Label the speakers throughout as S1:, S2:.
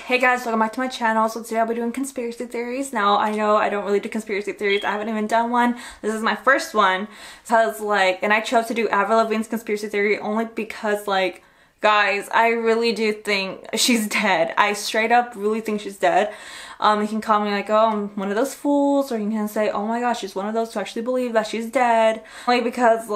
S1: Hey guys, welcome back to my channel. So today I'll be doing conspiracy theories. Now I know I don't really do conspiracy theories. I haven't even done one. This is my first one. Because and I chose to do Avril Lavigne's conspiracy theory only because guys, I really do think she's dead. I straight up really think she's dead. You can call me like, oh, I'm one of those fools, or you can say, oh my gosh, she's one of those who actually believe that she's dead. Only because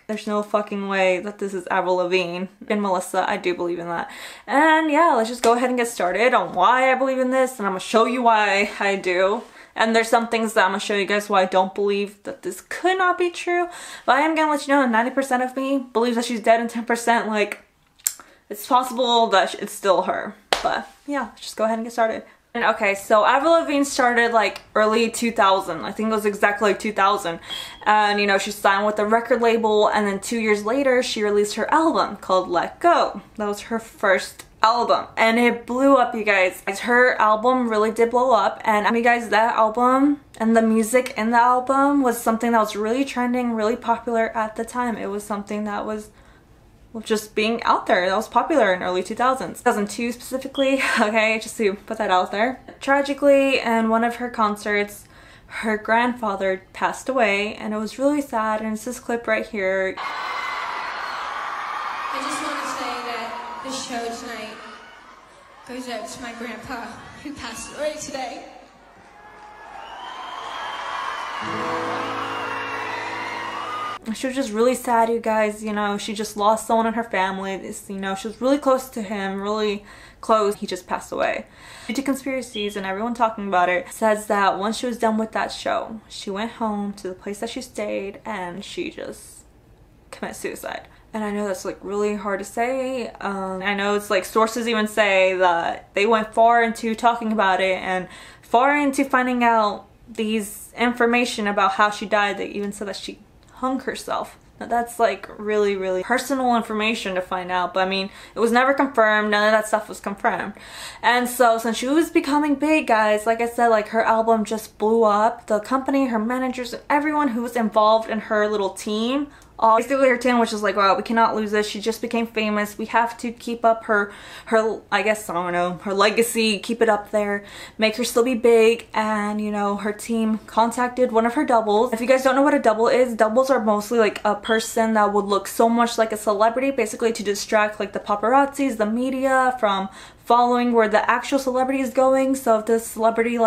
S1: there's no fucking way that this is Avril Lavigne and Melissa. I do believe in that. And yeah, let's just go ahead and get started on why I believe in this, and I'm gonna show you why I do. And there's some things that I'm gonna show you guys why I don't believe that this could not be true. But I am gonna let you know 90% of me believes that she's dead, and 10% it's possible that it's still her. But yeah, let's just go ahead and get started. And okay, so Avril Lavigne started early 2000. I think it was exactly 2000. And you know, she signed with a record label, and then 2 years later she released her album called Let Go. That was her first album, and it blew up, you guys. Her album really did blow up, and you guys, that album and the music in the album was something that was really trending, really popular at the time. It was something that was just being out there. That was popular in early 2000s. 2002 specifically, okay, just to put that out there. Tragically, in one of her concerts, her grandfather passed away, and it was really sad, and it's this clip right here.
S2: I just want to say that this show tonight goes out to my grandpa who passed away today.
S1: She was just really sad, you guys. You know, she just lost someone in her family. You know, she was really close to him, really close. He just passed away. Due to conspiracies and everyone talking about it, says that once she was done with that show, she went home to the place that she stayed and she just committed suicide. And I know that's really hard to say. I know it's sources even say that they went far into talking about it and far into finding out these information about how she died. They even said that she hung herself. Now that's really personal information to find out, but I mean, it was never confirmed. None of that stuff was confirmed. And so since she was becoming big, guys, like I said, her album just blew up. The company, her managers, and everyone who was involved in her little team, basically her team was just wow, we cannot lose this. She just became famous. We have to keep up her I guess, I don't know, her legacy, keep it up there, make her still be big. And you know, her team contacted one of her doubles. If you guys don't know what a double is, doubles are mostly a person that would look so much like a celebrity, basically to distract the paparazzis, the media, from following where the actual celebrity is going. So if this celebrity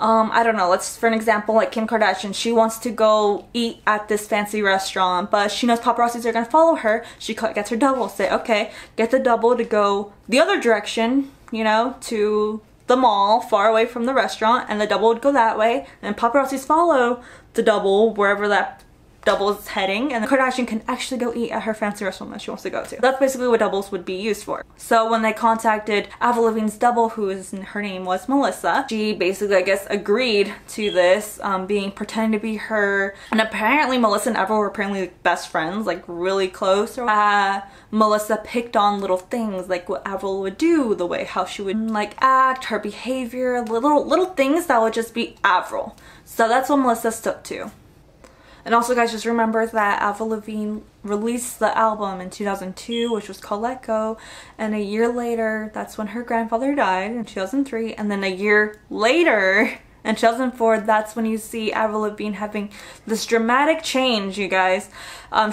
S1: I don't know, let's, for an example, Kim Kardashian, she wants to go eat at this fancy restaurant, but she knows paparazzis are gonna follow her. She gets her double, say, okay, get the double to go the other direction, you know, to the mall, far away from the restaurant, and the double would go that way, and paparazzis follow the double wherever that double is heading, and the Kardashian can actually go eat at her fancy restaurant that she wants to go to. That's basically what doubles would be used for. So when they contacted Avril Lavigne's double, her name was Melissa, she basically, I guess, agreed to this, pretending to be her. And apparently Melissa and Avril were apparently best friends, really close. Melissa picked on little things, what Avril would do, the way how she would act, her behavior, little things that would just be Avril. So that's what Melissa stuck to. And also, guys, just remember that Avril Lavigne released the album in 2002, which was called Let Go, and a year later, that's when her grandfather died in 2003, and then a year later, in 2004, that's when you see Avril Lavigne having this dramatic change, you guys.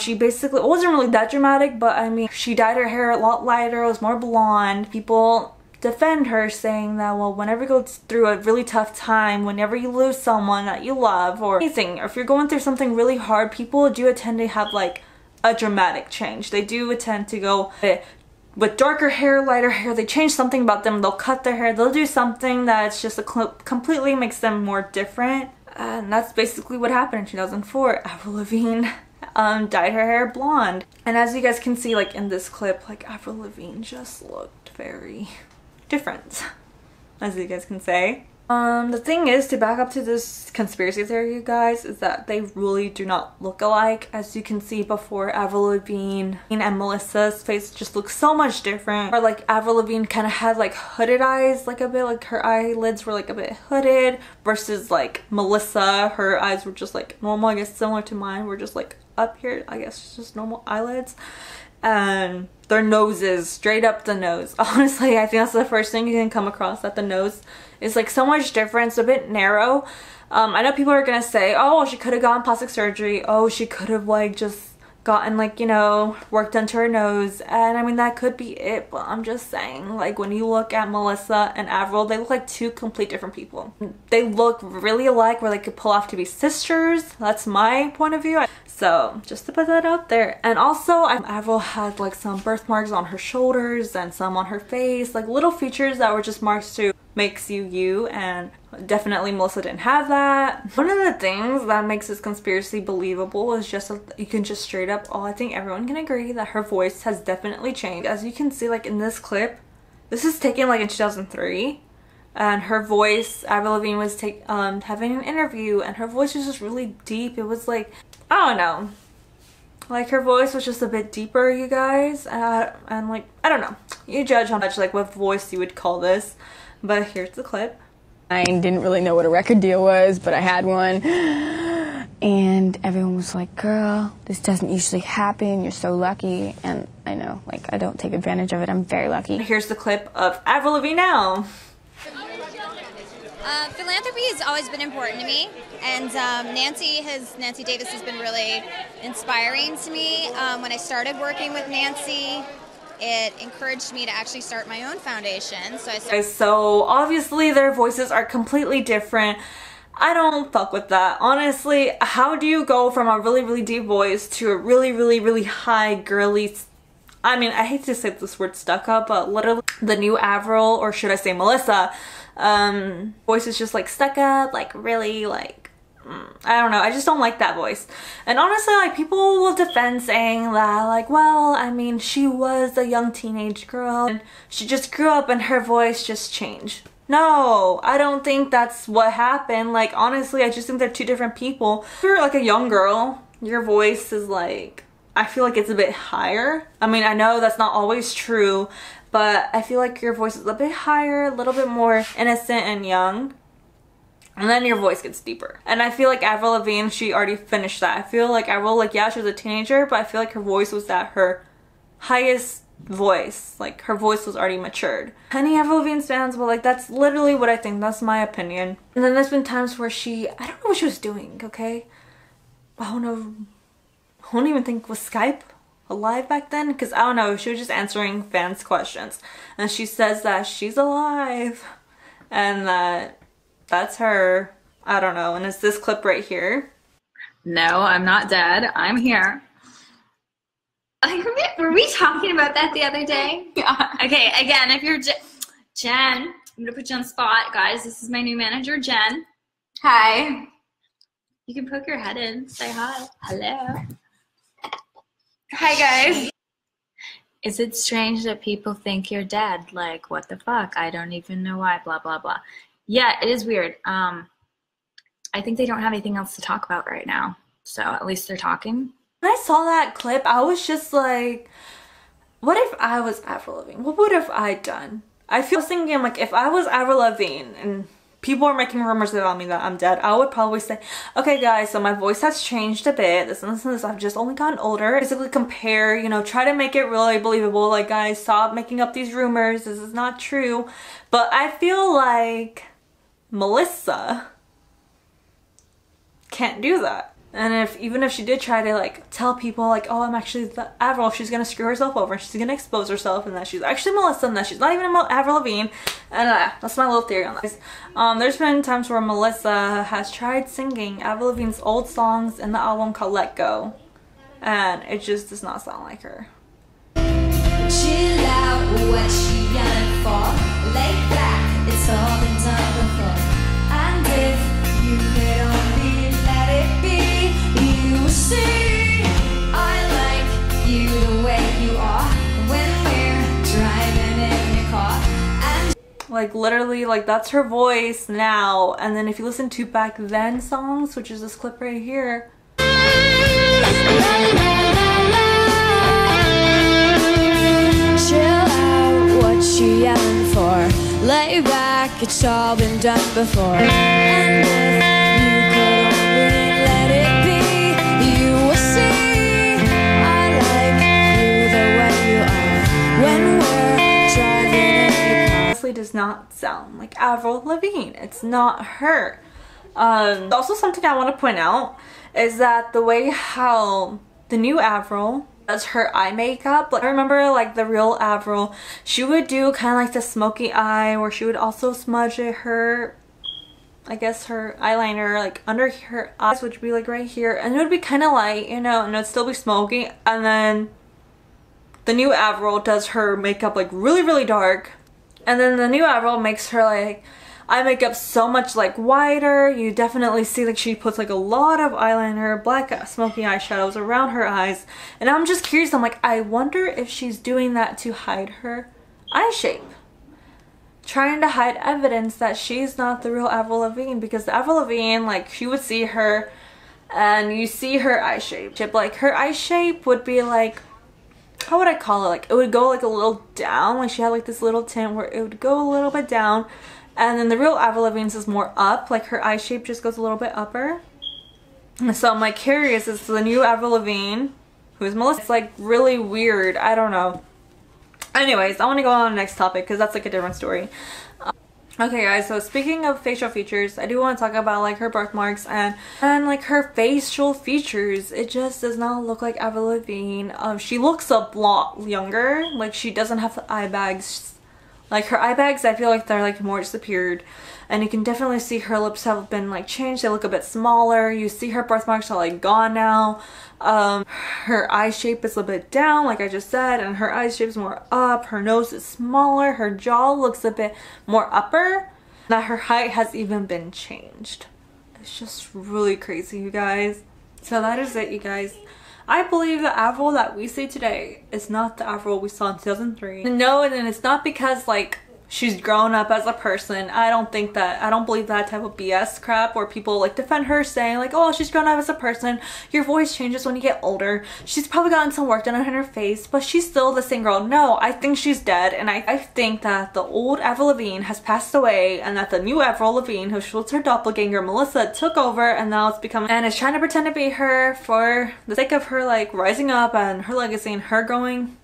S1: She basically, it wasn't really that dramatic, but I mean, she dyed her hair a lot lighter, it was more blonde. People defend her, saying that, well, whenever you go through a really tough time, whenever you lose someone that you love or anything, or if you're going through something really hard, people do tend to have a dramatic change. They do tend to go with darker hair, lighter hair. They change something about them. They'll cut their hair. They'll do something that's just completely makes them more different. And that's basically what happened in 2004. Avril Lavigne dyed her hair blonde. And as you guys can see in this clip, Avril Lavigne just looked very different, as you guys can say. The thing is, to back up to this conspiracy theory, you guys, is that they really do not look alike. As you can see before, Avril Lavigne and Melissa's face just looks so much different. Or Avril Lavigne kind of had hooded eyes, a bit, her eyelids were a bit hooded, versus Melissa, her eyes were just normal, I guess, similar to mine, were just up here, I guess, just normal eyelids. and their noses, straight up the nose. Honestly, I think that's the first thing you can come across, that the nose is like so much different. It's a bit narrow. I know people are gonna say, oh, she could have gotten plastic surgery. Oh, she could have like just gotten like, you know, worked into her nose. And I mean, that could be it, but I'm just saying, like, when you look at Melissa and Avril, they look like two complete different people. They look really alike, where they could pull off to be sisters. That's my point of view. So just to put that out there. And also, Avril had like some birthmarks on her shoulders and some on her face, like little features that were just marks to makes you you, and definitely Melissa didn't have that. One of the things that makes this conspiracy believable is just that you can just straight up, I think everyone can agree that her voice has definitely changed. As you can see, like in this clip, this is taken like in 2003, and her voice, Avril Lavigne was having an interview, and her voice was just really deep. It was like, I don't know, like her voice was just a bit deeper, you guys, and like, I don't know, you judge how much, like what voice you would call this. But here's the clip.
S3: I didn't really know what a record deal was, but I had one. And everyone was like, girl, this doesn't usually happen. You're so lucky. And I know, like, I don't take advantage of it. I'm very lucky.
S1: Here's the clip of Avril Lavigne now.
S4: Philanthropy has always been important to me. And Nancy Davis has been really inspiring to me. When I started working with Nancy, it encouraged me to actually start my own foundation.
S1: So obviously their voices are completely different. I don't fuck with that. Honestly, how do you go from a really, really deep voice to a really, really, really high girly, I mean, I hate to say this word stuck up, but literally the new Avril, or should I say Melissa, voice is just like stuck up, like really like, I don't know, I just don't like that voice. And honestly, like, people will defend saying that, like, well, I mean, she was a young teenage girl and she just grew up and her voice just changed. No, I don't think that's what happened. Like, honestly, I just think they're two different people. If you're like a young girl, your voice is like, I feel like it's a bit higher. I mean, I know that's not always true, but I feel like your voice is a bit higher, a little bit more innocent and young. And then your voice gets deeper. And I feel like Avril Lavigne, she already finished that. I feel like Avril, like, yeah, she was a teenager, but I feel like her voice was at her highest voice. Like, her voice was already matured. Any Avril Lavigne fans, but like, that's literally what I think. That's my opinion. And then there's been times where I don't know what she was doing, okay? I don't even think, was Skype alive back then? Because I don't know, she was just answering fans' questions. And she says that she's alive. And that's her. I don't know. And it's this clip right here.
S5: No, I'm not dead. I'm here. Were we talking about that the other day? Yeah. Okay, again, if you're Jen, I'm going to put you on the spot. Guys, this is my new manager, Jen. Hi. You can poke your head in. Say hi. Hello. Hi, guys. Is it strange that people think you're dead? Like, what the fuck? I don't even know why, blah, blah, blah. Yeah, it is weird. I think they don't have anything else to talk about right now. So at least they're talking.
S1: When I saw that clip, I was just like, what if I was Avril Lavigne? What would have I done? I was thinking, like, if I was Avril Lavigne and people are making rumors about me that I'm dead, I would probably say, okay guys, so my voice has changed a bit, this and this and this, I've just only gotten older. Basically compare, you know, try to make it really believable, like, guys, stop making up these rumors, this is not true. But I feel like Melissa can't do that. And even if she did try to, like, tell people, like, oh, I'm actually the Avril, she's gonna screw herself over, she's gonna expose herself, and that she's actually Melissa, and that she's not even Avril Lavigne. And that's my little theory on that. There's been times where Melissa has tried singing Avril Lavigne's old songs in the album called Let Go, and it just does not sound like her.
S6: Chill out, what she yearning for. Lay back, it's all been done before. And if you could only let it be, you will see I like you the way you are when we're driving in your car. And
S1: like, literally, like, that's her voice now. And then if you listen to back then songs, which is this clip right here,
S6: she yelling for. Lay back, it's all been done before. And if you could only let it be, you will see I like you the way
S1: does not sound like Avril Lavigne. It's not her. Also something I want to point out is that the way how the new Avril does her eye makeup, like I remember like the real Avril, she would do kind of like the smoky eye where she would also smudge her, I guess her eyeliner like under her eyes, which would be like right here, and it would be kind of light, you know, and it would still be smoky. And then the new Avril does her makeup like really dark, and then the new Avril makes her like eye makeup so much like wider. You definitely see like she puts like a lot of eyeliner, black smoky eyeshadows around her eyes, and I'm just curious, I'm like, I wonder if she's doing that to hide her eye shape, trying to hide evidence that she's not the real Avril Lavigne, because the Avril Lavigne, like you would see her and you see her eye shape, like her eye shape would be like, how would I call it, like it would go like a little down, like she had like this little tint where it would go a little bit down. And then the real Avril Lavigne's is more up, like her eye shape just goes a little bit upper. So I'm like curious, is the new Avril Lavigne, who is Melissa? It's like really weird, I don't know. Anyways, I want to go on to the next topic because that's like a different story. Okay guys, so speaking of facial features, I do want to talk about like her birthmarks and like her facial features. It just does not look like Avril Lavigne. She looks a lot younger, like she doesn't have the eye bags. Like her eye bags, I feel like they're like more disappeared, and you can definitely see her lips have been like changed. They look a bit smaller. You see her birthmarks are like gone now. Her eye shape is a bit down, like I just said, and her eye shape is more up. Her nose is smaller. Her jaw looks a bit more upper. That her height has even been changed. It's just really crazy, you guys. So that is it, you guys. I believe the Avril that we see today is not the Avril we saw in 2003. No, and it's not because like she's grown up as a person. I don't believe that type of BS crap where people like defend her saying like, oh, she's grown up as a person. Your voice changes when you get older. She's probably gotten some work done on her face, but she's still the same girl. No, I think she's dead, and I think that the old Avril Lavigne has passed away, and that the new Avril Lavigne, who was her doppelganger Melissa, took over, and now it's become and is trying to pretend to be her for the sake of her like rising up and her legacy and her going,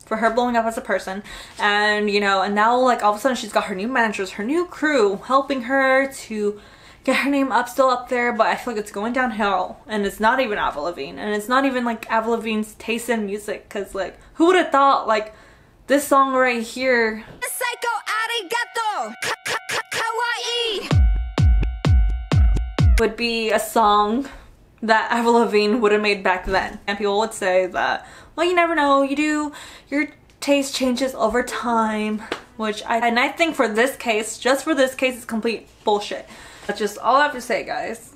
S1: for her blowing up as a person. And you know, and now like all of a sudden she's got her new managers, her new crew helping her to get her name still up there, but I feel like it's going downhill, and it's not even Avril Lavigne, and it's not even like Avril Lavigne's taste in music, because like who would have thought like this song right here, Psycho Arigato Kawaii, would be a song that Avril Lavigne would have made back then. And people would say that, well, you never know, your taste changes over time, which I think for this case, just for this case, it's complete bullshit. That's just all I have to say, guys.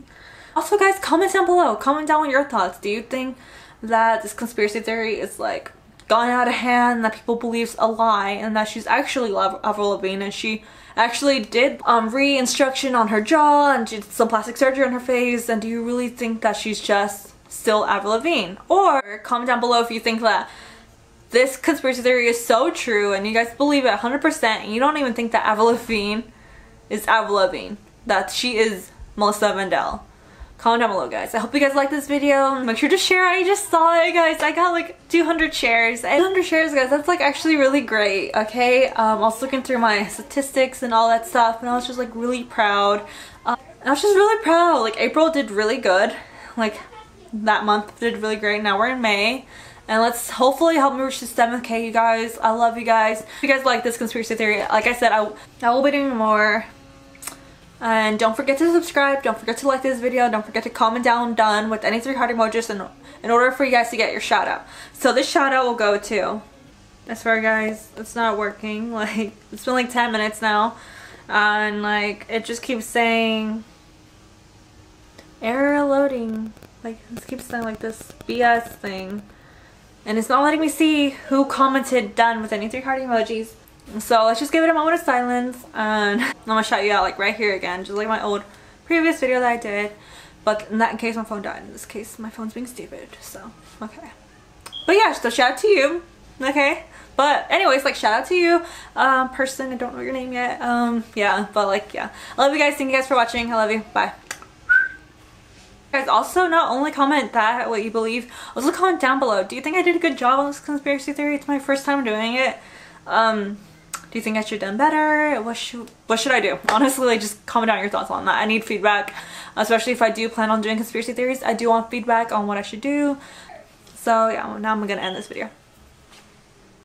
S1: Also, guys, comment down below. Comment down with your thoughts. Do you think that this conspiracy theory is like gone out of hand, that people believe's a lie, and that she's actually Avril Lavigne, and she actually did reconstruction on her jaw and did some plastic surgery on her face? And do you really think that she's just still Avril Lavigne? Or comment down below if you think that this conspiracy theory is so true and you guys believe it 100%, and you don't even think that Avril Lavigne is Avril Lavigne, that she is Melissa Vandell. Comment down below, guys. I hope you guys liked this video. Make sure to share. I just saw it, guys. I got like 200 shares. 200 shares, guys. That's like actually really great, okay? I was looking through my statistics and all that stuff, and I was just like really proud. I was just really proud. Like April did really good. Like that month did really great. Now we're in May. And let's hopefully help me reach the 7K, you guys. I love you guys. If you guys like this conspiracy theory, like I said, I will be doing more. And don't forget to subscribe, don't forget to like this video, don't forget to comment down done with any 3 heart emojis in order for you guys to get your shout out. So this shout out will go to, I swear guys, it's not working. Like, it's been like 10 minutes now, and like it just keeps saying error loading. Like it keeps saying like this BS thing, and it's not letting me see who commented done with any 3 heart emojis. So let's just give it a moment of silence, and I'm gonna shout you out like right here again, just like my old previous video that I did. But in that case my phone died. In this case my phone's being stupid, so okay. But yeah, so shout out to you, okay? But anyways, like shout out to you, person, I don't know your name yet. Yeah, but like yeah. I love you guys, thank you guys for watching, I love you, bye. Guys, also not only comment that what you believe, also comment down below, do you think I did a good job on this conspiracy theory? It's my first time doing it. Do you think I should have done better? What should I do? Honestly, like, just comment down your thoughts on that. I need feedback, especially if I do plan on doing conspiracy theories. I do want feedback on what I should do. So yeah, now I'm gonna end this video.